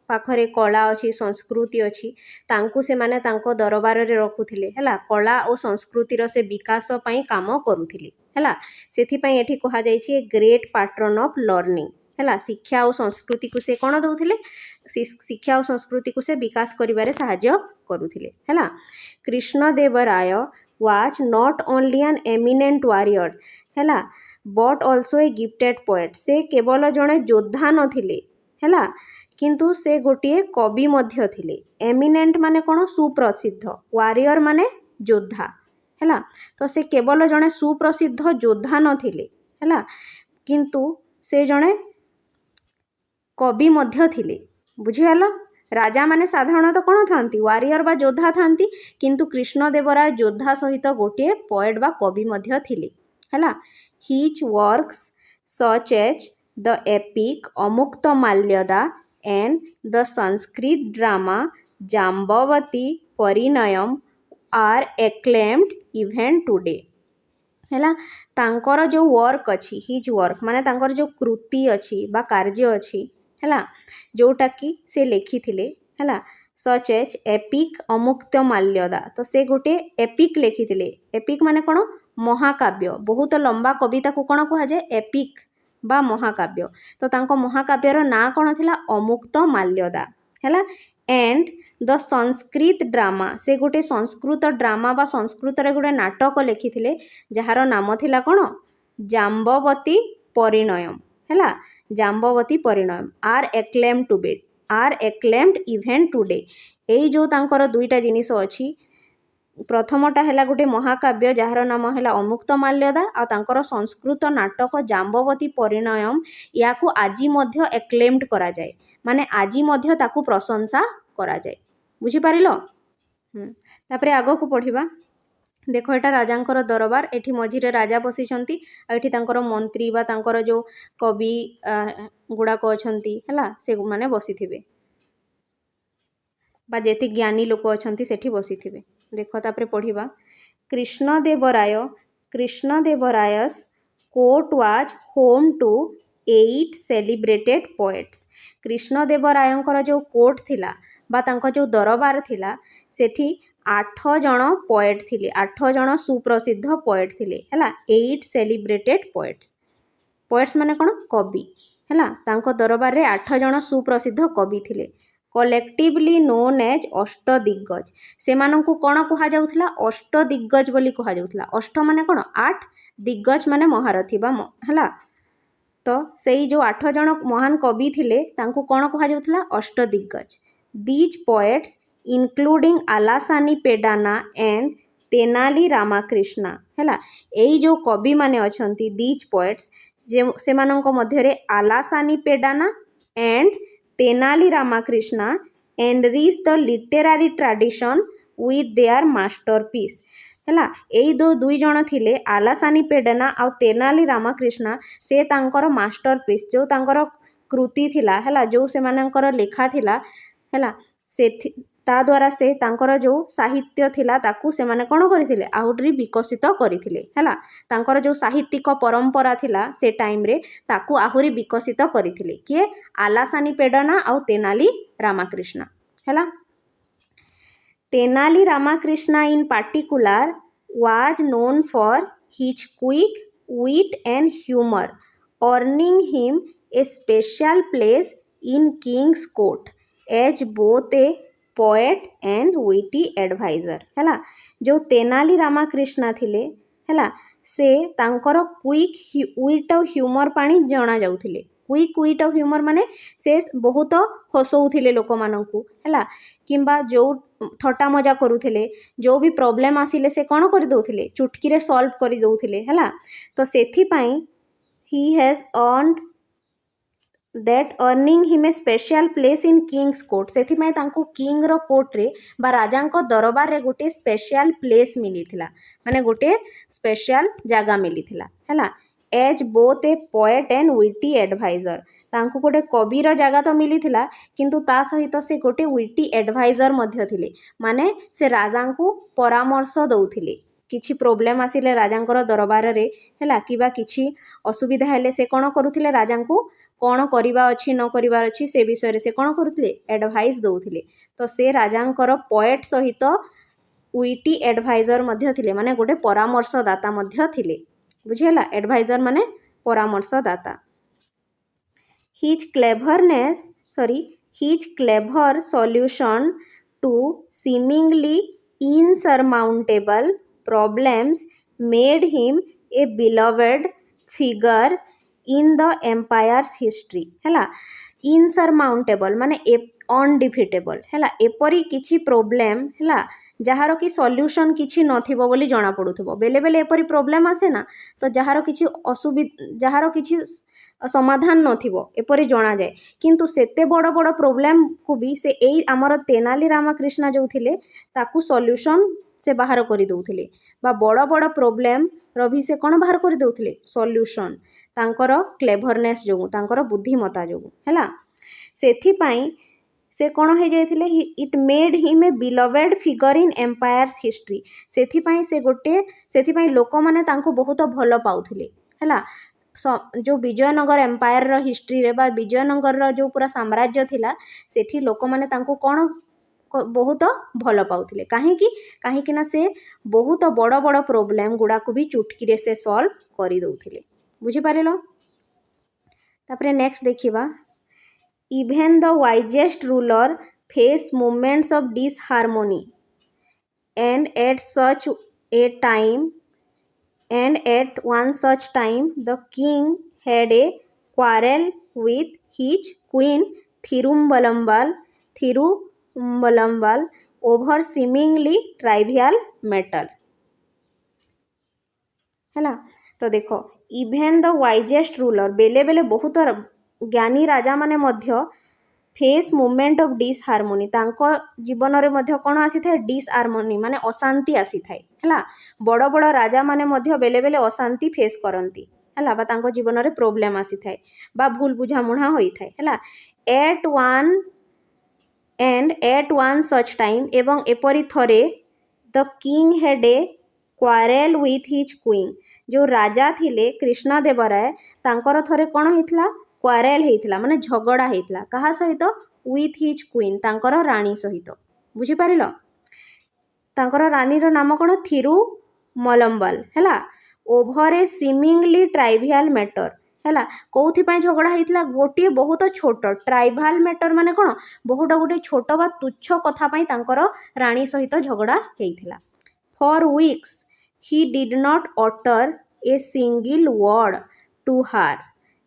पाखरे कला अच्छी संस्कृति अच्छी तांकु से माने तांको दरबार रे रखुथिले हैला कला और संस्कृति रो से विकास पई काम करुथिले हैला सेथि पई एठी कहा जाय छी ग्रेट पैट्रन ऑफ लर्निंग हैला शिक्षा और संस्कृति को से कोन दउथिले ଶିକ୍ଷା ଆଉ ସଂସ୍କୃତିକୁ ସେ ବିକାଶ କରିବାରେ ସାହାଯ୍ୟ କରୁଥିଲେ ହେଲା। କୃଷ୍ଣଦେବରାୟ ୱାଜ୍ ନଟ୍ ଓନ୍ଲି ଆନ୍ ଏମିନେଣ୍ଟ ୱାରିୟର ହେଲା but also A gifted poet. ସେ କେବଳ ଜଣେ ଯୋଦ୍ଧା ନଥିଲେ ହେଲା କିନ୍ତୁ ସେ ଗୋଟିଏ କବି ମଧ୍ୟ ଥିଲେ। ଏମିନେଣ୍ଟ ମାନେ କ'ଣ? ସୁପ୍ରସିଦ୍ଧ। ୱାରିୟର ମାନେ ଯୋଦ୍ଧା ହେଲା। ତ ସେ କେବଳ ଜଣେ ସୁପ୍ରସିଦ୍ଧ ଯୋଦ୍ଧା ନଥିଲେ ହେଲା କିନ୍ତୁ ସେ ଜଣେ କବି ମଧ୍ୟ ଥିଲେ। ବୁଝିଗଲ? ରାଜାମାନେ ସାଧାରଣତଃ କ'ଣ ଥାନ୍ତି? ୱାରିୟର ବା ଯୋଦ୍ଧା ଥାନ୍ତି କିନ୍ତୁ କୃଷ୍ଣଦେବରାୟ ଯୋଦ୍ଧା ସହିତ ଗୋଟିଏ ପୋଏଟ୍ ବା କବି ମଧ୍ୟ ଥିଲେ ହେଲା। His works such as the epic Amuktamalyada and the Sanskrit drama Jambavati Parinayam are acclaimed even today ହେଲା। ତାଙ୍କର ଯେଉଁ ୱାର୍କ ଅଛି ହିଜ୍ ୱାର୍କ ମାନେ ତାଙ୍କର ଯେଉଁ କୃତି ଅଛି ବା କାର୍ଯ୍ୟ ଅଛି ହେଲା ଯେଉଁଟାକି ସେ ଲେଖିଥିଲେ ହେଲା ସଚ୍ ଏଜ୍ ଏପିକ୍ ଅମୁକ୍ତମାଲ୍ୟଦା। ତ ସେ ଗୋଟିଏ ଏପିକ୍ ଲେଖିଥିଲେ। ଏପିକ୍ ମାନେ କ'ଣ? ମହାକାବ୍ୟ। ବହୁତ ଲମ୍ବା କବିତାକୁ କ'ଣ କୁହାଯାଏ? ଏପିକ୍ ବା ମହାକାବ୍ୟ। ତ ତାଙ୍କ ମହାକାବ୍ୟର ନାଁ କ'ଣ ଥିଲା? ଅମୁକ୍ତମାଲ୍ୟଦା ହେଲା। ଏଣ୍ଡ ଦ ସଂସ୍କୃତ ଡ୍ରାମା ସେ ଗୋଟେ ସଂସ୍କୃତ ଡ୍ରାମା ବା ସଂସ୍କୃତରେ ଗୋଟେ ନାଟକ ଲେଖିଥିଲେ ଯାହାର ନାମ ଥିଲା କ'ଣ? ଜାମ୍ବବତୀ ପରିଣୟମ୍ ହେଲା। ଜାମ୍ବବତୀ ପରିଣୟମ୍ ଆର୍ ଏକ୍ଲେମ୍ଡ ଇଭେନ୍ ଟୁଡେ। ଏଇ ଯେଉଁ ତାଙ୍କର ଦୁଇଟା ଜିନିଷ ଅଛି ପ୍ରଥମଟା ହେଲା ଗୋଟେ ମହାକାବ୍ୟ ଯାହାର ନାମ ହେଲା ଅମୁକ୍ତମାଲ୍ୟଦା ଆଉ ତାଙ୍କର ସଂସ୍କୃତ ନାଟକ ଜାମ୍ବବତୀ ପରିଣୟମ୍ ୟାକୁ ଆଜି ମଧ୍ୟ ଏକ୍ଲେମ୍ଡ କରାଯାଏ ମାନେ ଆଜି ମଧ୍ୟ ତାକୁ ପ୍ରଶଂସା କରାଯାଏ। ବୁଝିପାରିଲ? ତାପରେ ଆଗକୁ ପଢ଼ିବା। ଦେଖ ଏଟା ରାଜାଙ୍କର ଦରବାର। ଏଠି ମଝିରେ ରାଜା ବସିଛନ୍ତି ଆଉ ଏଠି ତାଙ୍କର ମନ୍ତ୍ରୀ ବା ତାଙ୍କର ଯେଉଁ କବି ଗୁଡ଼ାକ ଅଛନ୍ତି ହେଲା ସେମାନେ ବସିଥିବେ ବା ଯେତେ ଜ୍ଞାନୀ ଲୋକ ଅଛନ୍ତି ସେଠି ବସିଥିବେ। ଦେଖ ତାପରେ ପଢ଼ିବା। Krishnadevaraya's court was home to 8 celebrated poets. କୃଷ୍ଣଦେବରାୟଙ୍କର ଯେଉଁ କୋର୍ଟ ଥିଲା ବା ତାଙ୍କ ଯେଉଁ ଦରବାର ଥିଲା ସେଠି 8 ଜଣ ପୋଏଟ୍ ଥିଲେ। 8 ଜଣ ସୁପ୍ରସିଦ୍ଧ ପୋଏଟ୍ ଥିଲେ ହେଲା। 8 ସେଲିବ୍ରେଟେଡ୍ ପୋଏଟ୍ସ। ପୋଏଟ୍ସ ମାନେ କ'ଣ? କବି ହେଲା। ତାଙ୍କ ଦରବାରରେ 8 ଜଣ ସୁପ୍ରସିଦ୍ଧ କବି ଥିଲେ। Collectively known as Ashtadiggaja. ସେମାନଙ୍କୁ କ'ଣ କୁହାଯାଉଥିଲା? ଅଷ୍ଟଦିଗ୍ଗଜ ବୋଲି କୁହାଯାଉଥିଲା। ଅଷ୍ଟ ମାନେ କ'ଣ? 8 ଦିଗ୍ଗଜ ମାନେ ମହାରଥୀ ବା ହେଲା। ତ ସେଇ ଯେଉଁ 8 ଜଣ ମହାନ କବି ଥିଲେ ତାଙ୍କୁ କ'ଣ କୁହାଯାଉଥିଲା? Ashtadiggaja. These poets including Allasani Peddana and Tenali Ramakrishna ହେଲା। ଏଇ ଯେଉଁ କବିମାନେ ଅଛନ୍ତି ଦିଜ୍ ପୋଏଟ୍ସ ସେମାନଙ୍କ ମଧ୍ୟରେ Allasani Peddana and Tenali Ramakrishna enrich the literary tradition with their masterpiece ହେଲା। ଏଇ ଦୁଇ ଜଣ ଥିଲେ ଆଲାସାନି ପେଡାନା ଆଉ ତେନାଲି ରାମକୃଷ୍ଣା। ସେ ତାଙ୍କର ମାଷ୍ଟରପିସ୍ ଯେଉଁ ତାଙ୍କର କୃତି ଥିଲା ହେଲା ଯେଉଁ ସେମାନଙ୍କର ଲେଖା ଥିଲା ହେଲା ତା ଦ୍ୱାରା ସେ ତାଙ୍କର ଯେଉଁ ସାହିତ୍ୟ ଥିଲା ତାକୁ ସେମାନେ କ'ଣ କରିଥିଲେ? ଆହୁରି ବିକଶିତ କରିଥିଲେ ହେଲା। ତାଙ୍କର ଯେଉଁ ସାହିତ୍ୟିକ ପରମ୍ପରା ଥିଲା ସେ ଟାଇମ୍ରେ ତାକୁ ଆହୁରି ବିକଶିତ କରିଥିଲେ। କିଏ? ଆଲାସାନି ପେଡାନା ଆଉ ତେନାଲି ରାମକୃଷ୍ଣା ହେଲା। Tenali Ramakrishna in particular was known for his quick wit and humour earning him a special place in King's Court as both a poet and witty advisor ହେଲା। ଯେଉଁ ତେନାଲି ରାମକୃଷ୍ଣା ଥିଲେ ହେଲା ସେ ତାଙ୍କର କ୍ୱିକ୍ ୱିଟ୍ ଆଉ ହ୍ୟୁମର ପାଇଁ ଜଣାଯାଉଥିଲେ। କ୍ୱିକ୍ ୱିଟ୍ ଆଉ ହ୍ୟୁମର ମାନେ ସେ ବହୁତ ହସଉଥିଲେ ଲୋକମାନଙ୍କୁ ହେଲା କିମ୍ବା ଯେଉଁ ଥଟ୍ଟା ମଜା କରୁଥିଲେ ଯେଉଁ ବି ପ୍ରୋବ୍ଲେମ୍ ଆସିଲେ ସେ କ'ଣ କରିଦେଉଥିଲେ? ଚୁଟକିରେ ସଲ୍ଭ କରିଦେଉଥିଲେ ହେଲା। ତ ସେଥିପାଇଁ he has earned that earning him a special place in king's court। ସେଥିପାଇଁ ତାଙ୍କୁ କିଙ୍ଗର କୋର୍ଟରେ ବା ରାଜାଙ୍କ ଦରବାରରେ ଗୋଟିଏ ସ୍ପେଶିଆଲ ପ୍ଲେସ୍ ମିଳିଥିଲା ମାନେ ଗୋଟିଏ ସ୍ପେଶିଆଲ ଜାଗା ମିଳିଥିଲା ହେଲା। As both a poet and witty adviser. ତାଙ୍କୁ ଗୋଟେ କବିର ଜାଗା ତ ମିଳିଥିଲା କିନ୍ତୁ ତା ସହିତ ସେ ଗୋଟେ ୱିଟି ଆଡ଼ଭାଇଜର ମଧ୍ୟ ଥିଲେ ମାନେ ସେ ରାଜାଙ୍କୁ ପରାମର୍ଶ ଦେଉଥିଲେ। କିଛି ପ୍ରୋବ୍ଲେମ୍ ଆସିଲେ ରାଜାଙ୍କର ଦରବାରରେ ହେଲା କିମ୍ବା କିଛି ଅସୁବିଧା ହେଲେ ସେ କ'ଣ କରୁଥିଲେ? ରାଜାଙ୍କୁ କ'ଣ କରିବା ଅଛି ନ କରିବାର ଅଛି ସେ ବିଷୟରେ ସେ କ'ଣ କରୁଥିଲେ? ଆଡ଼ଭାଇସ୍ ଦେଉଥିଲେ। ତ ସେ ରାଜାଙ୍କର ପୋଏଟ୍ ସହିତ ୱିଟି ଆଡ଼ଭାଇଜର ମଧ୍ୟ ଥିଲେ ମାନେ ଗୋଟେ ପରାମର୍ଶଦାତା ମଧ୍ୟ ଥିଲେ। ବୁଝିହେଲା? ଆଡ଼ଭାଇଜର ମାନେ ପରାମର୍ଶଦାତା। His clever solution to seemingly insurmountable problems made him a beloved figure in the empire's history. ହେଲା insurmountable ମାନେ undefiable ହେଲା ଏପରି କିଛି ପ୍ରୋବ୍ଲେମ୍ ହେଲା ଯାହାର କି ସଲ୍ୟୁସନ୍ କିଛି ନଥିବ ବୋଲି ଜଣାପଡ଼ୁଥିବ ବେଲେ ବେଲେ ଏପରି ପ୍ରୋବ୍ଲେମ୍ ଆସେ ନା ତ ଯାହାର କିଛି ସମାଧାନ ନଥିବ ଏପରି ଜଣାଯାଏ କିନ୍ତୁ ସେତେ ବଡ଼ ବଡ଼ ପ୍ରୋବ୍ଲେମ୍କୁ ବି ସେ ଏଇ ଆମର ତେନାଲି ରାମକୃଷ୍ଣ ଯେଉଁ ଥିଲେ ତାକୁ ସଲ୍ୟୁସନ୍ ସେ ବାହାର କରିଦେଉଥିଲେ ବା ବଡ଼ ବଡ଼ ପ୍ରୋବ୍ଲେମ୍ର ବି ସେ କ'ଣ ବାହାର କରିଦେଉଥିଲେ ସଲ୍ୟୁସନ୍ ତାଙ୍କର କ୍ଲେଭରନେସ୍ ଯୋଗୁଁ ତାଙ୍କର ବୁଦ୍ଧିମତା ଯୋଗୁଁ ହେଲା ସେଥିପାଇଁ ସେ କ'ଣ ହେଇଯାଇଥିଲେ it made him a beloved figure in empire's history ସେଥିପାଇଁ ଲୋକମାନେ ତାଙ୍କୁ ବହୁତ ଭଲ ପାଉଥିଲେ ହେଲା ଯେଉଁ ବିଜୟନଗର ଏମ୍ପାୟାରର ହିଷ୍ଟ୍ରିରେ ବା ବିଜୟନଗରର ଯେଉଁ ପୁରା ସାମ୍ରାଜ୍ୟ ଥିଲା ସେଠି ଲୋକମାନେ ତାଙ୍କୁ କ'ଣ ବହୁତ ଭଲ ପାଉଥିଲେ କାହିଁକି ନା ସେ ବହୁତ ବଡ଼ ବଡ଼ ପ୍ରୋବ୍ଲେମ୍ ଗୁଡ଼ାକୁ ବି ଚୁଟକିରେ ସେ ସଲ୍ଭ କରିଦେଉଥିଲେ ବୁଝିପାରିଲ ତାପରେ ନେକ୍ସଟ ଦେଖିବା Even the wisest ruler faced moments of disharmony, and at one such time, the king had a quarrel with his queen Thirumbalambal over seemingly trivial matter. ହେଲା ତ ଦେଖ ଇଭେନ୍ ଦ ୱାଇଜେଷ୍ଟ ରୁଲର ବେଲେ ବେଲେ ବହୁତ ଜ୍ଞାନୀ ରାଜାମାନେ ମଧ୍ୟ ଫେସ୍ ମୁଭମେଣ୍ଟ ଅଫ୍ ଡିସହାରମୋନି ତାଙ୍କ ଜୀବନରେ ମଧ୍ୟ କ'ଣ ଆସିଥାଏ ଡିସହାରମୋନି ମାନେ ଅଶାନ୍ତି ଆସିଥାଏ ହେଲା ବଡ଼ ବଡ଼ ରାଜାମାନେ ମଧ୍ୟ ବେଲେ ବେଲେ ଅଶାନ୍ତି ଫେସ୍ କରନ୍ତି ହେଲା ବା ତାଙ୍କ ଜୀବନରେ ପ୍ରୋବ୍ଲେମ୍ ଆସିଥାଏ ବା ଭୁଲ ବୁଝାମୁଣା ହୋଇଥାଏ ହେଲା at one such time ଏବଂ ଏପରି ଥରେ the king had a quarrel with his queen ଯେଉଁ ରାଜା ଥିଲେ କୃଷ୍ଣଦେବରାୟ ତାଙ୍କର ଥରେ କ'ଣ ହେଇଥିଲା କ୍ୱାରେଲ୍ ହେଇଥିଲା ମାନେ ଝଗଡ଼ା ହେଇଥିଲା କାହା ସହିତ ୱିଥ୍ ହିଜ୍ କୁଇନ୍ ତାଙ୍କର ରାଣୀ ସହିତ ବୁଝିପାରିଲ ତାଙ୍କର ରାଣୀର ନାମ କ'ଣ ଥିରୁମଲମ୍ବଲ ହେଲା ଓଭର ଏ ସିମିଂଲି ଟ୍ରାଇଭିଆଲ୍ ମ୍ୟାଟର ହେଲା କେଉଁଥିପାଇଁ ଝଗଡ଼ା ହେଇଥିଲା ଗୋଟିଏ ବହୁତ ଛୋଟ ଟ୍ରାଇଭାଲ୍ ମ୍ୟାଟର ମାନେ କ'ଣ ଗୋଟେ ଛୋଟ ବା ତୁଚ୍ଛ କଥା ପାଇଁ ତାଙ୍କର ରାଣୀ ସହିତ ଝଗଡ଼ା ହେଇଥିଲା for weeks he did not utter a single word to her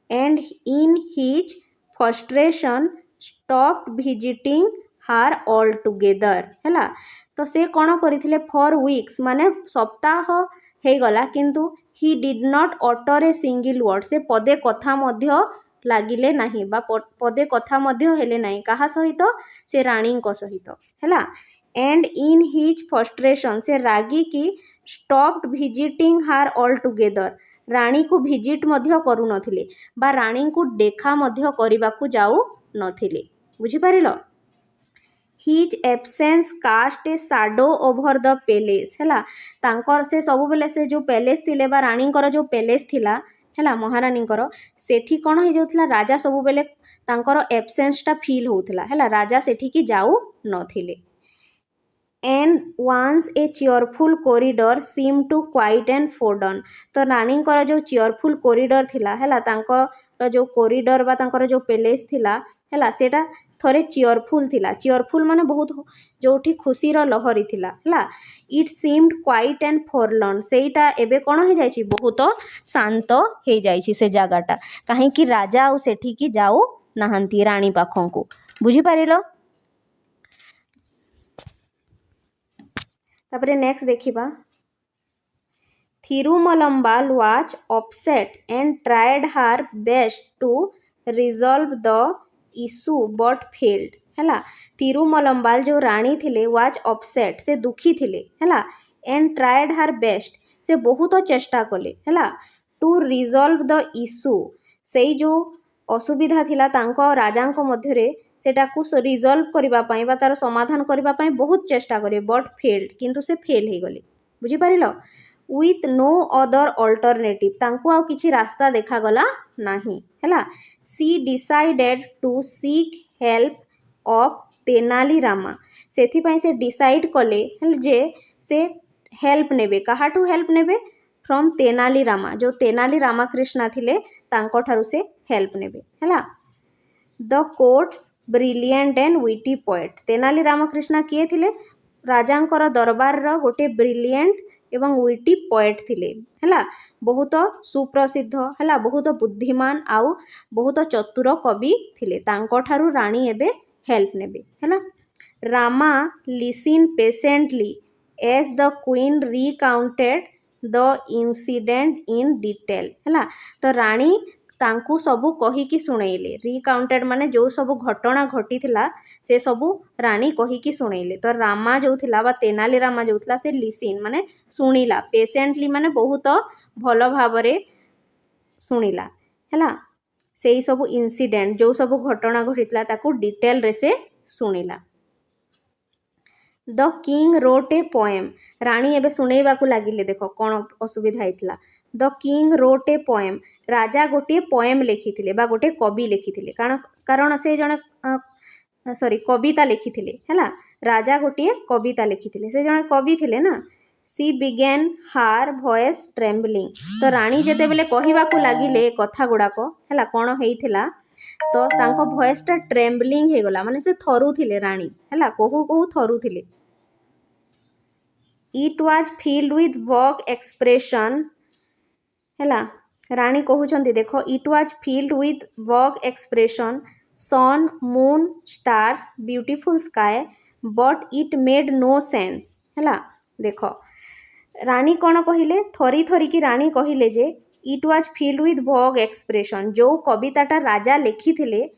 and in his frustration stopped visiting her altogether ହେଲା ତ ସେ କ'ଣ କରିଥିଲେ ଫର୍ ୱିକ୍ସ ମାନେ ସପ୍ତାହ ହେଇଗଲା କିନ୍ତୁ he did not utter a single word ସେ ପଦେ କଥା ମଧ୍ୟ ଲାଗିଲେ ନାହିଁ ବା ପଦେ କଥା ମଧ୍ୟ ହେଲେ ନାହିଁ କାହା ସହିତ ସେ ରାଣୀଙ୍କ ସହିତ ହେଲା and in his frustration ସେ ରାଗିକି stopped visiting her altogether ରାଣୀକୁ ଭିଜିଟ୍ ମଧ୍ୟ କରୁନଥିଲେ ବା ରାଣୀଙ୍କୁ ଦେଖା ମଧ୍ୟ କରିବାକୁ ଯାଉନଥିଲେ ବୁଝିପାରିଲ his absence cast a shadow over the palace ହେଲା ତାଙ୍କର ସେ ସବୁବେଳେ ସେ ଯେଉଁ ପ୍ୟାଲେସ୍ ଥିଲେ ବା ରାଣୀଙ୍କର ଯେଉଁ ପ୍ୟାଲେସ୍ ଥିଲା ହେଲା ମହାରାଣୀଙ୍କର ସେଠି କ'ଣ ହେଇଯାଉଥିଲା ରାଜା ସବୁବେଳେ ତାଙ୍କର absenceଟା ଫିଲ୍ ହେଉଥିଲା ହେଲା ରାଜା ସେଠିକି ଯାଉନଥିଲେ and once a cheerful corridor seemed to quiet and forgotten ତ ରାଣୀଙ୍କର ଯେଉଁ cheerful corridor ଥିଲା ହେଲା ତାଙ୍କର ଯେଉଁ corridor ବା ତାଙ୍କର ଯେଉଁ ପ୍ୟାଲେସ୍ ଥିଲା ହେଲା ସେଇଟା ଥରେ cheerful ଥିଲା cheerful ମାନେ ବହୁତ ଯେଉଁଠି ଖୁସିର ଲହରୀ ଥିଲା ହେଲା it seemed quiet and forlorn ସେଇଟା ଏବେ କ'ଣ ହେଇଯାଇଛି ବହୁତ ଶାନ୍ତ ହେଇଯାଇଛି ସେ ଜାଗାଟା କାହିଁକି ରାଜା ଆଉ ସେଠିକି ଯାଉନାହାନ୍ତି ରାଣୀ ପାଖକୁ ବୁଝିପାରିଲ ତାପରେ ନେକ୍ସଟ ଦେଖିବା ଥିରୁମଲମ୍ବାଲ was upset and tried her best to resolve the issue but failed ହେଲା ଥିରୁମଲମ୍ବାଲ ଯେଉଁ ରାଣୀ ଥିଲେ was upset ସେ ଦୁଃଖୀ ଥିଲେ ହେଲା and tried her best ସେ ବହୁତ ଚେଷ୍ଟା କଲେ ହେଲା to resolve the issue ସେଇ ଯେଉଁ ଅସୁବିଧା ଥିଲା ତାଙ୍କ ରାଜାଙ୍କ ମଧ୍ୟରେ ସେଟାକୁ ରିଜଲ୍ଭ କରିବା ପାଇଁ ବା ତାର ସମାଧାନ କରିବା ପାଇଁ ବହୁତ ଚେଷ୍ଟା କଲେ ବଟ୍ ଫେଲ୍ଡ କିନ୍ତୁ ସେ ଫେଲ୍ ହେଇଗଲେ ବୁଝିପାରିଲ ୱିଥ୍ ନୋ ଅଦର ଅଲ୍ଟରନେଟିଭ୍ ତାଙ୍କୁ ଆଉ କିଛି ରାସ୍ତା ଦେଖାଗଲା ନାହିଁ ହେଲା she decided to seek help of Tenali Rama ସେଥିପାଇଁ ସେ ଡିସାଇଡ୍ କଲେ ଯେ ସେ ହେଲ୍ପ ନେବେ କାହାଠୁ ହେଲ୍ପ ନେବେ ଫ୍ରମ୍ ତେନାଲି ରାମା ଯେଉଁ ତେନାଲି ରାମକୃଷ୍ଣ ଥିଲେ ତାଙ୍କଠାରୁ ସେ ହେଲ୍ପ ନେବେ ହେଲା the court's brilliant and witty poet. Tenali Ramakrishna किए थिले राजांकर दरबार गोटे ब्रिलियंट एवं विटी पोएट थिले हैला बहुत सुप्रसिद्ध हैला बहुत बुद्धिमान आउ बहुत चतुर कवि थिले तांको ठारू रानी एबे हेल्प नेबे हैला। Rama listen patiently as the queen recounted the incident in detail हैला। तो रानी तांकू सबू कहीकि शुणेले रिकाउंटेड माने जो सबू घटना घटी थिला से सबू रानी कहीकि शुणेले। तो रामा जो थिला बा तेनाली रामा जो थिला से लिसन माने शुणिला पेशेंटली माने बहुत भल भावरे शुणिला हैला सेही सबू इनसीडेंट जो सबू घटना घटितला ताकू डिटेल रे से शुणिला। The king wrote a poem रानी एबे शुणेबाकू लागिले देख कौन असुविधा होइतिला। The king wrote a poem राजा गोटे पोएम लिखिथिले बा गोटे कवि लिखिथिले कारण से जने सॉरी कविता लिखिथिले हैला राजा गोटे कविता लिखिथिले से जने कवि थिले ना। सी बिगेन हार वॉइस ट्रेम्बलिंग तो रानी जेते बेले कहिबाकू लागिले कथा गुडाको हैला कोन हेइथिला तो तांको वॉइस टा ट्रेम्बलिंग हे गला माने से थरुथिले रानी हैला कोहू कोहू थरुथिले। It was filled with vague expression हैला रानी कहउछंती देखो it was filled with vague expression sun moon stars beautiful sky but it made no sense हैला। देखो रानी कौन कहिले थरी थरी की रानी कहिले जे it was filled with vague expression जो कविताटा राजा लिखिथिले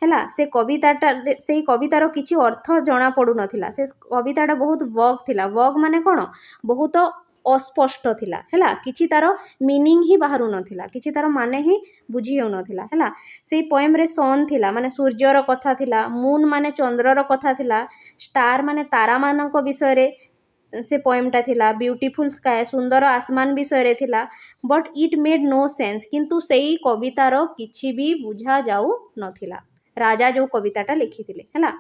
हैला से कविताटा से कवितार किछि अर्थ जना पड़ू नथिला से कविताटा बहुत वॉग थिला वॉग माने कौन बहुत अस्पष्ट थिला हैला किछि तार मीनिंग ही बाहरु नथिला किछि तार माने ही बुझी हो नथिला हैला। से पोएम रे सन थिला माने सूर्यर कथा थिला मून माने चंद्रर कथा थिला स्टार माने तारा मानक विषय रे से पोएमटा थिला ब्यूटीफुल स्काई सुंदर आसमान विषय रे थिला but it made no sense किंतु सेई कवितार किछि भी बुझा जाऊ नथिला राजा जो कविताटा लिखिथिले हैला।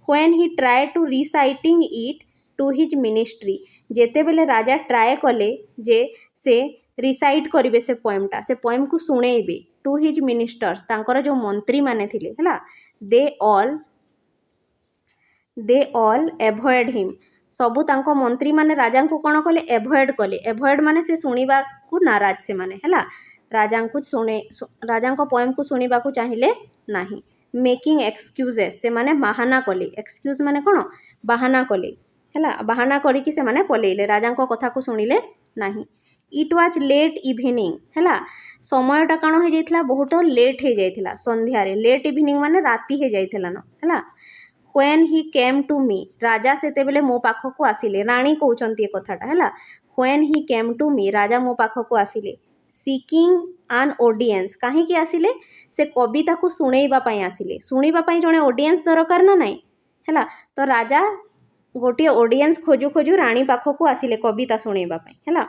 When he try to reciting it to his ministry जेते बेले राजा ट्राए कले जे से रिसाइट करिवे से पोएम को सुनेइबे टू हिज मिनिस्टर्स तांकर जो मंत्री माने थिले हैला दे ऑल एवॉइड हिम सबू तांको मंत्री माने राजा को कौन कले एवॉइड माने से सुनिबा को नाराज से माने हैला राजा को पोएम को सुनिबा को चाहिए नाही। मेकिंग एक्सक्यूजेस से माने बहाना कले एक्सक्यूज माने कौन बहाना कले हैला बहाना करिकी से माने पलेइले राजा को कथा को सुनिले नाही। इट वाज लेट इवनिंग हैला समयटा कौन हो जाइथिला बहुत लेट हो जाइथिला संध्या रे लेट इवनिंग माने राती हो जाइथिला न हैला। When he came to me राजा सेते बेले मो पाख को आसिले रानी कहउचंती ए कथाटा हैला when he came to me राजा मो पाख को आसिले सीकिंग एन ऑडियंस काहे कि आसिले से कविता को सुनेइबा पई आसिले सुनिबा पई जने ऑडियंस दरकार ना नाही हैला। तो राजा गोटे ऑडियंस खोजु खोजु रानी पाख को आसिले कविता सुनेइबा पई हैला।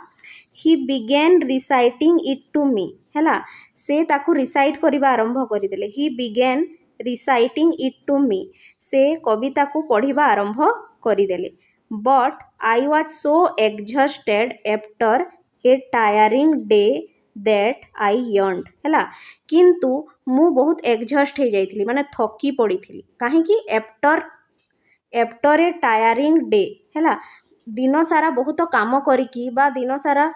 He began reciting it to me हैला से ताकू रिसाइट करिबा आरंभ करिदेले he began reciting it to me से कविता को पढ़िबा आरंभ करिदेले but I was so exhausted after a tiring day that I yawned हैला किंतु मु बहुत एग्जॉस्ट हो जाइथिली माने थकी पड़ीथिली काहे कि आफ्टर ए टायरिंग डे हैला दिन सारा बहुत काम करिकी बा दिन सारा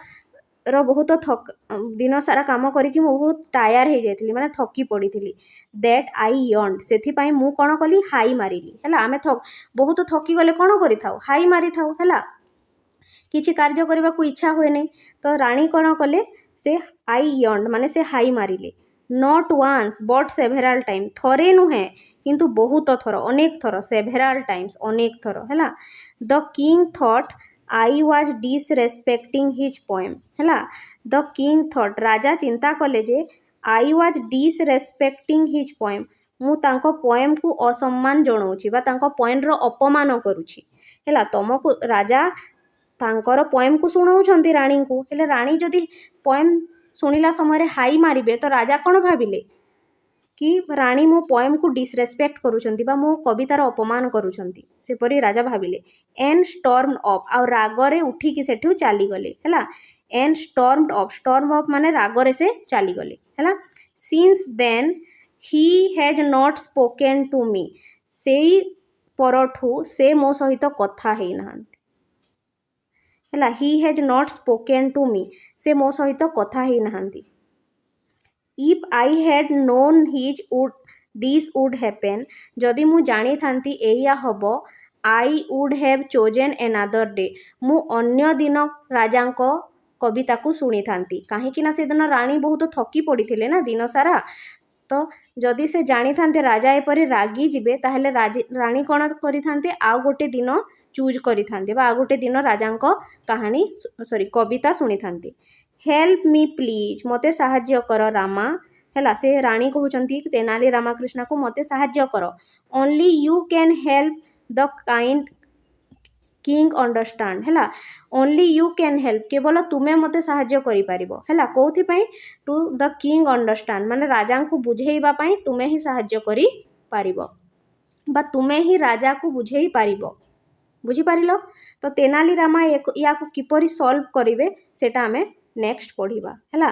काम करिकी मु बहुत टायर हो जाइथिली माने थकी पड़ीथिली दैट आई यर्नड सेथि पई मु कोन कली हाई मारिली हैला आमे बहुत थकी गले कोन करि थाउ हाई मारि थाउ हैला किछि कार्य करबा को इच्छा होय नै। तो रानी कोन कले से आई यर्नड माने से हाई मारिले not once but several time थरे नुहे किंतु बहुत थर अनेक थर सेवेरल टाइम्स अनेक थर हैला। The king thought I was disrespecting his poem हैला द किंग थॉट राजा चिंता कले जे I was disrespecting his poem मु तांको पोएम को असम्मान जणाउछि बा तांको पोएम रो अपमान करूछि हैला तुमको राजा तांकर पोएम को सुनाउछंती रानी को हेले रानी जदि पोएम सुनिला समय हाई मारिबे तो राजा कौन भाविले कि रानी मो पोएम को डिसरेस्पेक्ट करूछंती बा मो कवितार अपमान करूछंती सेपरी राजा भाविले एंड स्टॉर्म अप आ रागरे उठिकी सेठू चली गले हैला एंड स्टॉर्म अप माने रागरे से चली गले हैला। Since then he has not spoken to me, ସେଇ ପରଠୁ ସେ ମୋ ସହିତ କଥା ହେଇନାହାନ୍ତି ହେଲା। He has not spoken to me, ସେ ମୋ ସହିତ କଥା ହେଇନାହାନ୍ତି। If I had known this would happen, ଯଦି ମୁଁ ଜାଣିଥାନ୍ତି ଏଇଆ ହବ, I would have chosen another day, ମୁଁ ଅନ୍ୟ ଦିନ ରାଜାଙ୍କ କବିତାକୁ ଶୁଣିଥାନ୍ତି। କାହିଁକି ନା ସେଦିନ ରାଣୀ ବହୁତ ଥକି ପଡ଼ିଥିଲେ ନା ଦିନ ସାରା। ତ ଯଦି ସେ ଜାଣିଥାନ୍ତେ ରାଜା ଏପରି ରାଗି ଯିବେ, ତାହେଲେ ରାଣୀ କ'ଣ କରିଥାନ୍ତେ, ଆଉ ଗୋଟେ ଦିନ ଚୁଜ୍ କରିଥାନ୍ତେ ବା ଆଉ ଗୋଟେ ଦିନ ରାଜାଙ୍କ କବିତା ଶୁଣିଥାନ୍ତି। ହେଲ୍ପ ମି ପ୍ଲିଜ୍, ମୋତେ ସାହାଯ୍ୟ କର ରାମା ହେଲା। ସେ ରାଣୀ କହୁଛନ୍ତି ତେନାଲି ରାମକୃଷ୍ଣକୁ, ମୋତେ ସାହାଯ୍ୟ କର। Only you can help the kind king understand ହେଲା। ଓନ୍ଲି ୟୁ କ୍ୟାନ୍ ହେଲ୍ପ, କେବଳ ତୁମେ ମୋତେ ସାହାଯ୍ୟ କରିପାରିବ ହେଲା। କେଉଁଥିପାଇଁ? ଟୁ ଦ କିଙ୍ଗ ଅଣ୍ଡରଷ୍ଟାଣ୍ଡ, ମାନେ ରାଜାଙ୍କୁ ବୁଝେଇବା ପାଇଁ ତୁମେ ହିଁ ସାହାଯ୍ୟ କରିପାରିବ ବା ତୁମେ ହିଁ ରାଜାକୁ ବୁଝେଇ ପାରିବ। ବୁଝିପାରିଲ? ତ ତେନାଲି ରାମା ୟାକୁ କିପରି ସଲ୍ଭ କରିବେ ସେଟା ଆମେ ନେକ୍ସଟ ପଢ଼ିବା ହେଲା।